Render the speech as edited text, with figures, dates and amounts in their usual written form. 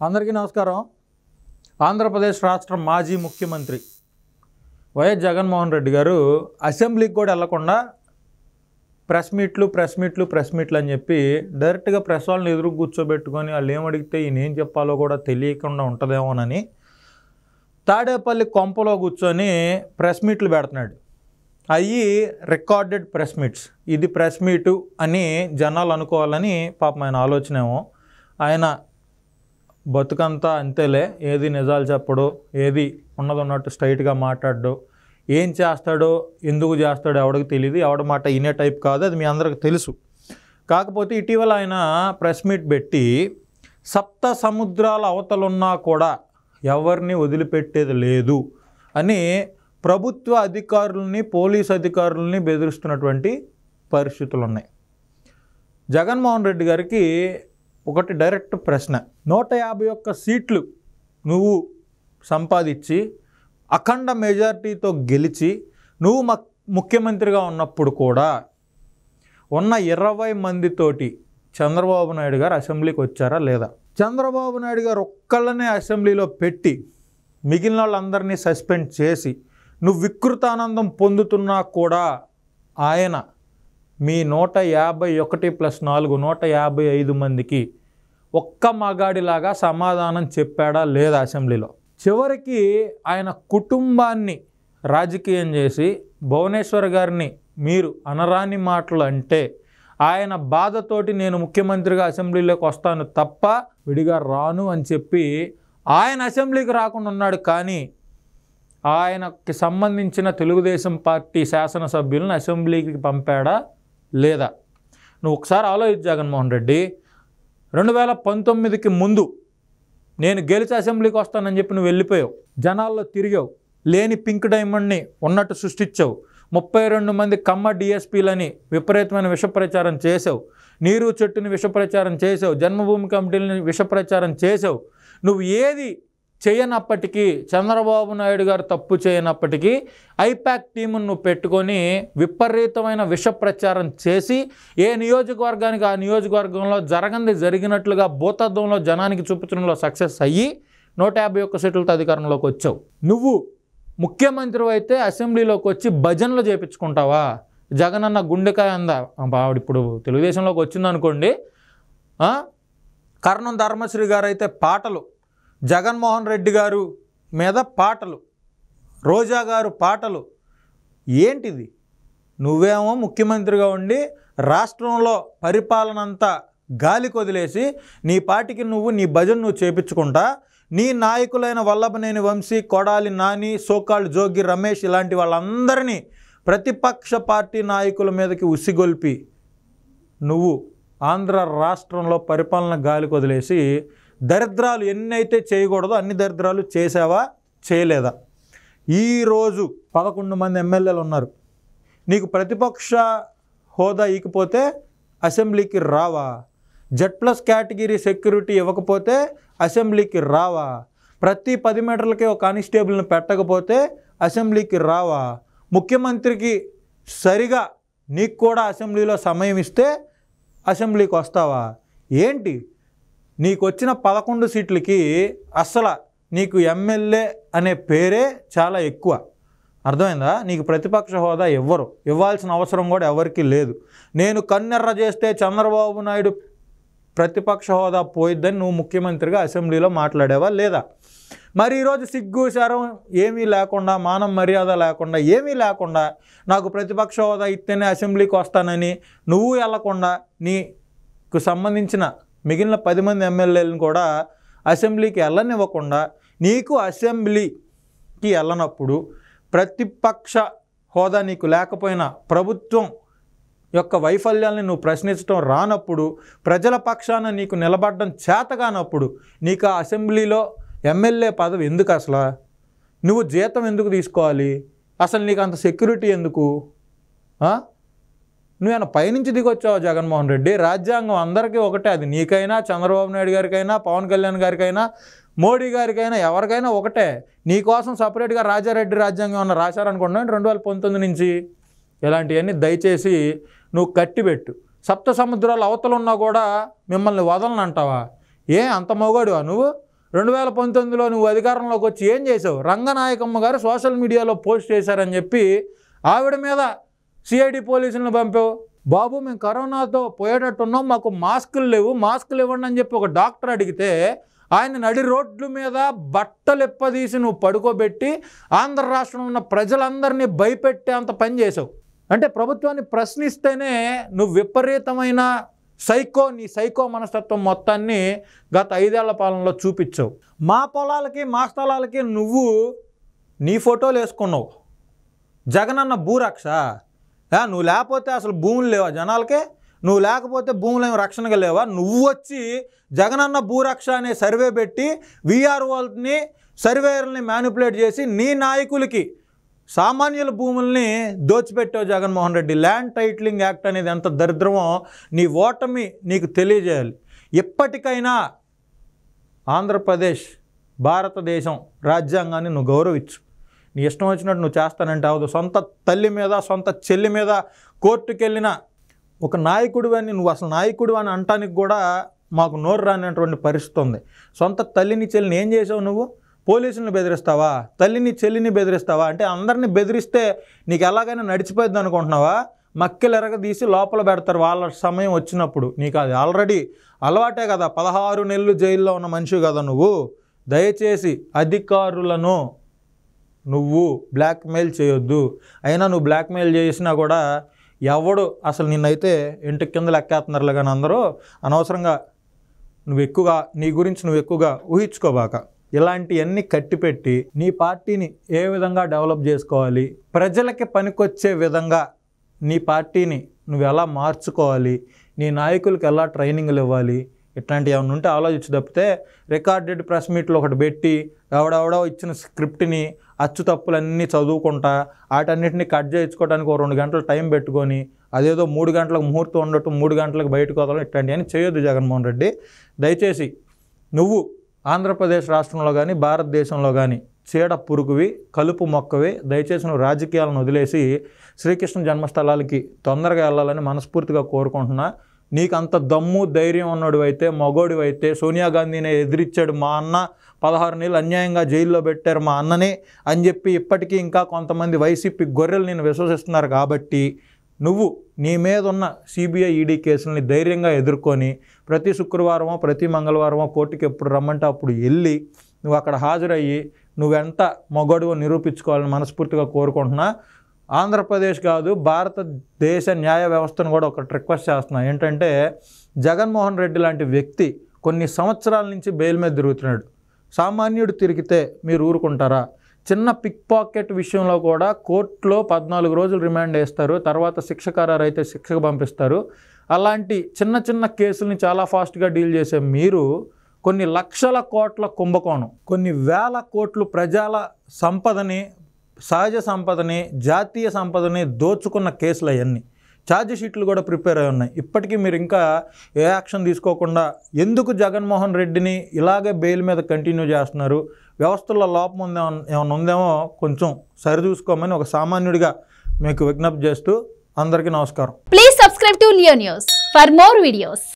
అందరికీ నమస్కారం. ఆంధ్రప్రదేశ్ రాష్ట్ర మాజీ ముఖ్యమంత్రి వైఎస్ జగన్మోహన్ రెడ్డి గారు అసెంబ్లీకి కూడా వెళ్లకుండా ప్రెస్ మీట్లు అని చెప్పి డైరెక్ట్గా ప్రెస్ వాళ్ళని ఎదురు కూర్చోబెట్టుకొని వాళ్ళు ఏమడిగితే ఈయన ఏం చెప్పాలో కూడా తెలియకుండా ఉంటుందేమోనని తాడేపల్లి కొంపలో కూర్చొని ప్రెస్ మీట్లు పెడుతున్నాడు. అవి రికార్డెడ్ ప్రెస్ మీట్స్. ఇది ప్రెస్ మీటు అని జనాలు అనుకోవాలని పాపం ఆయన ఆలోచనేమో. ఆయన బతుకంతా అంతేలే, ఏది నిజాలు చెప్పడు, ఏది ఉన్నట్టు స్ట్రైట్గా మాట్లాడడు, ఏం చేస్తాడో ఎందుకు చేస్తాడో ఎవడికి తెలియదు, ఎవడ మాట ఇనే టైప్ కాదు, అది మీ అందరికి తెలుసు. కాకపోతే ఇటీవల ఆయన ప్రెస్ మీట్ పెట్టి సప్త సముద్రాల అవతలున్నా కూడా ఎవరిని వదిలిపెట్టేది లేదు అని ప్రభుత్వ అధికారులని పోలీస్ అధికారులని బెదిరిస్తున్నటువంటి పరిస్థితులు ఉన్నాయి. జగన్మోహన్ రెడ్డి గారికి ఒకటి డైరెక్ట్ ప్రశ్న, 151 సీట్లు నువ్వు సంపాదించి అఖండ మెజారిటీతో గెలిచి నువ్వు ముఖ్యమంత్రిగా ఉన్నప్పుడు కూడా ఉన్న 20 మందితోటి చంద్రబాబు నాయుడు గారు అసెంబ్లీకి వచ్చారా లేదా? చంద్రబాబు నాయుడు గారు ఒక్కళ్ళనే అసెంబ్లీలో పెట్టి మిగిలిన వాళ్ళందరినీ సస్పెండ్ చేసి నువ్వు వికృతానందం పొందుతున్నా కూడా ఆయన మీ 151+4 155 మందికి ఒక్క మగాడిలాగా సమాధానం చెప్పాడా లేదా అసెంబ్లీలో? చివరికి ఆయన కుటుంబాన్ని రాజకీయం చేసి భువనేశ్వర్ గారిని మీరు అనరాని మాటలు అంటే ఆయన బాధతోటి నేను ముఖ్యమంత్రిగా అసెంబ్లీలోకి వస్తాను తప్ప విడిగా రాను అని చెప్పి ఆయన అసెంబ్లీకి రాకుండా ఉన్నాడు. కానీ ఆయనకి సంబంధించిన తెలుగుదేశం పార్టీ శాసనసభ్యులను అసెంబ్లీకి పంపాడా లేదా? నువ్వు ఒకసారి ఆలోచించు జగన్మోహన్ రెడ్డి. 2019కి ముందు నేను గెలిచి అసెంబ్లీకి వస్తానని చెప్పి నువ్వు వెళ్ళిపోయావు, జనాల్లో తిరిగావు, లేని పింక్ డైమండ్ని ఉన్నట్టు సృష్టించావు, 32 మంది కమ్మ డిఎస్పీలని విపరీతమైన విషప్రచారం చేసావు, నీరు చెట్టుని విషప్రచారం చేసావు, జన్మభూమి కమిటీలని విషప్రచారం చేసావు. నువ్వు ఏది చేయనప్పటికీ, చంద్రబాబు నాయుడు గారు తప్పు చేయనప్పటికీ ఐపాక్ టీమును నువ్వు పెట్టుకొని విపరీతమైన విష ప్రచారం చేసి ఏ నియోజకవర్గానికి ఆ నియోజకవర్గంలో జరిగినట్లుగా భూతద్దంలో జనానికి చూపించడంలో సక్సెస్ అయ్యి 151 సీట్లతో అధికారంలోకి వచ్చావు. నువ్వు ముఖ్యమంత్రి అయితే అసెంబ్లీలోకి వచ్చి భజనలు చేయించుకుంటావా? జగనన్న గుండెకాయ అందా ఆవిడ ఇప్పుడు తెలుగుదేశంలోకి వచ్చిందనుకోండి, కర్ణం ధర్మశ్రీ గారు అయితే పాటలు, జగన్మోహన్ రెడ్డి గారు మీద పాటలు, రోజా గారు పాటలు. ఏంటిది? నువ్వేమో ముఖ్యమంత్రిగా ఉండి రాష్ట్రంలో పరిపాలన అంతా గాలికి వదిలేసి నీ పార్టీకి నీ భజన నువ్వు చేపించుకుంటా, నీ నాయకులైన వల్లభనేని వంశీ, కొడాలి నాని, సోకాళ్ళు జోగి రమేష్ ఇలాంటి వాళ్ళందరినీ ప్రతిపక్ష పార్టీ నాయకుల మీదకి ఉసిగొల్పి నువ్వు ఆంధ్ర రాష్ట్రంలో పరిపాలన గాలికి వదిలేసి దరిద్రాలు ఎన్నైతే చేయకూడదో అన్ని దరిద్రాలు చేసావా చేయలేదా? ఈరోజు 11 మంది ఎమ్మెల్యేలు ఉన్నారు. నీకు ప్రతిపక్ష హోదా ఇకపోతే అసెంబ్లీకి రావా? Z+ కేటగిరీ సెక్యూరిటీ ఇవ్వకపోతే అసెంబ్లీకి రావా? ప్రతి 10 మీటర్లకి ఒక కానిస్టేబుల్ని పెట్టకపోతే అసెంబ్లీకి రావా? ముఖ్యమంత్రికి సరిగా నీకు కూడా అసెంబ్లీలో సమయం ఇస్తే అసెంబ్లీకి వస్తావా? ఏంటి నీకు వచ్చిన 11 సీట్లకి అస్సలు నీకు ఎమ్మెల్యే అనే పేరే చాలా ఎక్కువ. అర్థమైందా? నీకు ప్రతిపక్ష హోదా ఇవ్వాల్సిన అవసరం కూడా ఎవరికీ లేదు. నేను కన్నెర్ర చేస్తే చంద్రబాబు నాయుడు ప్రతిపక్ష హోదా పోయిద్దని నువ్వు ముఖ్యమంత్రిగా అసెంబ్లీలో మాట్లాడేవా లేదా? మరి ఈరోజు సిగ్గు శరం ఏమీ లేకుండా, మానం మర్యాద లేకుండా, ఏమీ లేకుండా నాకు ప్రతిపక్ష హోదా ఇస్తేనే అసెంబ్లీకి వస్తానని నువ్వు వెళ్ళకుండా నీకు సంబంధించిన మిగిలిన 10 మంది ఎమ్మెల్యేలను కూడా అసెంబ్లీకి వెళ్ళనివ్వకుండా నీకు అసెంబ్లీకి వెళ్ళనప్పుడు, ప్రతిపక్ష హోదా నీకు లేకపోయినా, ప్రభుత్వం యొక్క వైఫల్యాన్ని నువ్వు ప్రశ్నించడం రానప్పుడు, ప్రజల పక్షాన నీకు నిలబడడం చేతగానప్పుడు నీకు ఆ అసెంబ్లీలో ఎమ్మెల్యే పదవి ఎందుకు? అసలు నువ్వు జీతం ఎందుకు తీసుకోవాలి? అసలు నీకు అంత సెక్యూరిటీ ఎందుకు? నువ్వేనా పైనుంచి దిగొచ్చావు జగన్మోహన్ రెడ్డి? రాజ్యాంగం అందరికీ ఒకటే, అది నీకైనా, చంద్రబాబు నాయుడు గారికైనా, పవన్ కళ్యాణ్ గారికైనా, మోడీ గారికైనా, ఎవరికైనా ఒకటే. నీకోసం సపరేట్గా రాజారెడ్డి రాజ్యాంగం ఏమన్నా రాశారనుకుంటున్నాను 2019 నుంచి. ఇలాంటివన్నీ దయచేసి నువ్వు కట్టిపెట్టు. సప్త సముద్రాల అవతలున్నా కూడా మిమ్మల్ని వదలనంటావా? అంత మొగాడువా నువ్వు? 2019లో నువ్వు అధికారంలోకి వచ్చి ఏం చేసావు? రంగనాయకమ్మ గారు సోషల్ మీడియాలో పోస్ట్ చేశారని చెప్పి ఆవిడ మీద సిఐడి పోలీసులను పంపావు. బాబు మేము కరోనాతో పోయేటట్టున్నాం, మాకు మాస్కులు లేవు, మాస్కులు ఇవ్వండి అని చెప్పి ఒక డాక్టర్ అడిగితే ఆయన నడి రోడ్ల మీద బట్టలు ఎప్పదీసి నువ్వు పడుకోబెట్టి ఆంధ్ర రాష్ట్రంలో ఉన్న ప్రజలందరినీ భయపెట్టేంత పని చేసావు. అంటే ప్రభుత్వాన్ని ప్రశ్నిస్తేనే నువ్వు విపరీతమైన నీ సైకో మనస్తత్వం మొత్తాన్ని గత 5 ఏళ్ల పాలనలో చూపించావు. మా పొలాలకి మా స్థలాలకి నువ్వు నీ ఫోటోలు వేసుకున్నావు. జగనన్న భూరక్ష. నువ్వు లేకపోతే అసలు భూములు లేవా జనాలకే? నువ్వు లేకపోతే భూములు ఏమి రక్షణగా లేవా? నువ్వు వచ్చి జగనన్న భూరక్ష అనే సర్వే పెట్టి వీఆర్ఓల్ని సర్వేయర్ని మ్యానిపులేట్ చేసి నీ నాయకులకి సామాన్యుల భూముల్ని దోచిపెట్టావు Jaganmohan Reddy. Land titling act అనేది ఎంత దరిద్రమో నీ ఓటమి నీకు తెలియజేయాలి. ఎప్పటికైనా ఆంధ్రప్రదేశ్ భారతదేశం రాజ్యాంగాన్ని నువ్వు గౌరవించు. నీ ఇష్టం వచ్చినట్టు నువ్వు చేస్తానంటే అవదు. సొంత తల్లి మీద సొంత చెల్లి మీద కోర్టుకు వెళ్ళిన ఒక నాయకుడు అని నువ్వు అసలు నాయకుడు అని అంటానికి కూడా మాకు నోరు రానటువంటి పరిస్థితి ఉంది. సొంత తల్లిని చెల్లిని ఏం చేసావు నువ్వు? పోలీసులను బెదిరిస్తావా? తల్లిని చెల్లిని బెదిరిస్తావా? అంటే అందరినీ బెదిరిస్తే నీకు ఎలాగైనా నడిచిపోద్ది అనుకుంటున్నావా? మక్కెలు ఎరగదీసి లోపల పెడతారు వాళ్ళ సమయం వచ్చినప్పుడు. నీకు అది ఆల్రెడీ అలవాటే కదా. 16 నెలలు జైల్లో ఉన్న మనిషి కదా నువ్వు. దయచేసి అధికారులను నువ్వు బ్లాక్మెయిల్ చేయొద్దు. అయినా నువ్వు బ్లాక్మెయిల్ చేసినా కూడా ఎవడు అసలు నిన్నైతే ఇంటి కింద లెక్కేస్తున్నారులే కానీ అందరూ అనవసరంగా నీ గురించి నువ్వు ఎక్కువగా ఊహించుకోబాక. ఇలాంటివన్నీ కట్టిపెట్టి నీ పార్టీని ఏ విధంగా డెవలప్ చేసుకోవాలి, ప్రజలకి పనికొచ్చే విధంగా నీ పార్టీని నువ్వు ఎలా మార్చుకోవాలి, నీ నాయకులకు ఎలా ట్రైనింగ్లు ఇవ్వాలి, ఇట్లాంటివి ఏమైనా ఉంటే ఆలోచించి తప్పితే రికార్డెడ్ ప్రెస్ మీట్లు ఒకటి పెట్టి ఎవడెవడో ఇచ్చిన స్క్రిప్ట్ని అచ్చు తప్పులన్నీ చదువుకుంటా వాటన్నిటిని కట్ చేయించుకోవడానికి 2 గంటలు టైం పెట్టుకొని అదేదో 3 గంటలకు ముహూర్తం ఉండటం 3 గంటలకు బయటకు వదలడం ఇట్లాంటివన్నీ చేయొద్దు జగన్మోహన్ రెడ్డి. దయచేసి నువ్వు ఆంధ్రప్రదేశ్ రాష్ట్రంలో కానీ భారతదేశంలో కానీ చీడ పురుగువి, కలుపు మొక్కవి. దయచేసి నువ్వు రాజకీయాలను వదిలేసి శ్రీకృష్ణ జన్మస్థలాలకి తొందరగా వెళ్ళాలని మనస్ఫూర్తిగా కోరుకుంటున్నా. నీకు అంత దమ్ము ధైర్యం ఉన్నోడివైతే మగోడివైతే సోనియా గాంధీనే ఎదిరించాడు మా అన్న, 16 నెలలు అన్యాయంగా జైల్లో పెట్టారు మా అన్ననే అని చెప్పి ఇప్పటికీ ఇంకా కొంతమంది వైసీపీ గొర్రెలు నేను విశ్వసిస్తున్నారు. కాబట్టి నువ్వు నీ మీద ఉన్న సిబిఐ ఈడీ కేసుల్ని ధైర్యంగా ఎదుర్కొని ప్రతి శుక్రవారమో ప్రతి మంగళవారమో కోర్టుకి ఎప్పుడు రమ్మంటే అప్పుడు వెళ్ళి నువ్వు అక్కడ హాజరయ్యి నువ్వెంత మొగడువో నిరూపించుకోవాలని మనస్ఫూర్తిగా కోరుకుంటున్నా. ఆంధ్రప్రదేశ్ కాదు భారతదేశ న్యాయ వ్యవస్థను కూడా ఒక రిక్వెస్ట్ చేస్తున్నా. ఏంటంటే జగన్మోహన్ రెడ్డి లాంటి వ్యక్తి కొన్ని సంవత్సరాల నుంచి బెయిల్ మీద తిరుగుతున్నాడు. సామాన్యుడు తిరిగితే మీరు ఊరుకుంటారా? చిన్న పిక్ పాకెట్ విషయంలో కూడా కోర్టులో 14 రోజులు రిమాండ్ వేస్తారు, తర్వాత శిక్ష ఖరారు అయితే శిక్షకు పంపిస్తారు. అలాంటి చిన్న చిన్న కేసుల్ని చాలా ఫాస్ట్గా డీల్ చేసే మీరు కొన్ని లక్షల కోట్ల కుంభకోణం, కొన్ని వేల కోట్లు ప్రజల సంపదని, సహజ సంపదని, జాతీయ సంపదని దోచుకున్న కేసులు అవన్నీ ఛార్జ్ షీట్లు కూడా ప్రిపేర్ అయి ఉన్నాయి. ఇప్పటికీ మీరు ఇంకా ఏ యాక్షన్ తీసుకోకుండా ఎందుకు జగన్మోహన్ రెడ్డిని ఇలాగే బెయిల్ మీద కంటిన్యూ చేస్తున్నారు? వ్యవస్థల్లో లోపం ఏమైనా ఉందేమో కొంచెం సరిచూసుకోమని ఒక సామాన్యుడిగా మీకు విజ్ఞప్తి చేస్తూ అందరికీ నమస్కారం. Please subscribe to Leo news for more videos.